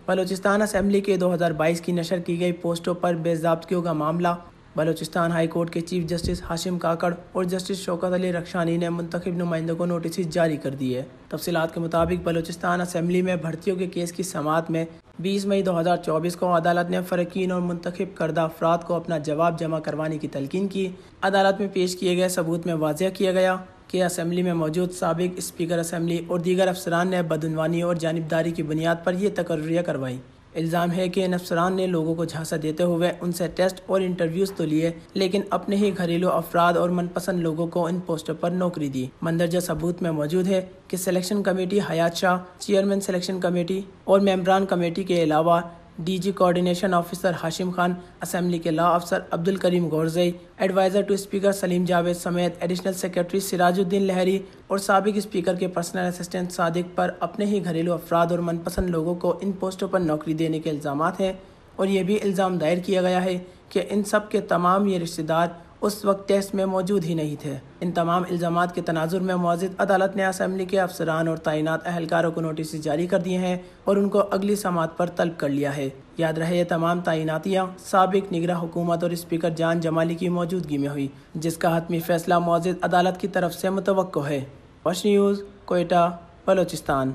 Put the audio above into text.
Balochistan assembly کے 2022 کی نشر کی گئی پوسٹوں پر بے ضابطگیوں کا معاملہ۔ بلوچستان ہائی کورٹ کے چیف جسٹس ہاشم کاکڑ اور جسٹس شوکت علی رخشانی نے منتخب نمائندوں کو نوٹسز جاری کر دیے۔ تفصیلات کے مطابق بلوچستان اسمبلی میں بھرتیوں کے کیس کی سماعت میں 20 مئی 2024 کو عدالت نے فریقین اور منتخب کردہ افراد کو اپنا جواب جمع کروانے کی تلقین کی۔ عدالت میں پیش کیے گئے ثبوت میں واضح کیا گیا کہ اسمبلی میں موجود سابق اسپیکر اسمبلی اور دیگر افسران نے بدعنوانی اور جانبداری کی بنیاد پر یہ تقرریاں کروائی۔ الزام ہے کہ ان افسران نے لوگوں کو جھانسا دیتے ہوئے ان سے ٹیسٹ اور انٹرویوز تو لیے، لیکن اپنے ہی گھریلو افراد اور من پسند لوگوں کو ان پوسٹوں پر نوکری دی۔ مندرجہ ثبوت میں موجود ہے کہ سلیکشن کمیٹی حیات شاہ، چیئرمین سلیکشن کمیٹی اور ممبران کمیٹی کے علاوہ ڈی جی کوارڈینیشن آفیسر ہاشم خان، اسمبلی کے لا افسر عبدالکریم غورزئی، ایڈوائزر ٹو اسپیکر سلیم جاوید سمیت ایڈیشنل سیکرٹری سراج الدین لہری اور سابق اسپیکر کے پرسنل اسسٹنٹ صادق پر اپنے ہی گھریلو افراد اور من پسند لوگوں کو ان پوسٹوں پر نوکری دینے کے الزامات ہیں، اور یہ بھی الزام دائر کیا گیا ہے کہ ان سب کے تمام یہ رشتہ دار اس وقت ٹیسٹ میں موجود ہی نہیں تھے۔ ان تمام الزامات کے تناظر میں معزز عدالت نے اسمبلی کے افسران اور تعینات اہلکاروں کو نوٹسز جاری کر دیے ہیں اور ان کو اگلی سماعت پر طلب کر لیا ہے۔ یاد رہے یہ تمام تعیناتیاں سابق نگراں حکومت اور اسپیکر جان جمالی کی موجودگی میں ہوئی، جس کا حتمی فیصلہ معزز عدالت کی طرف سے متوقع ہے۔ Wash news, Quetta, Balochistan.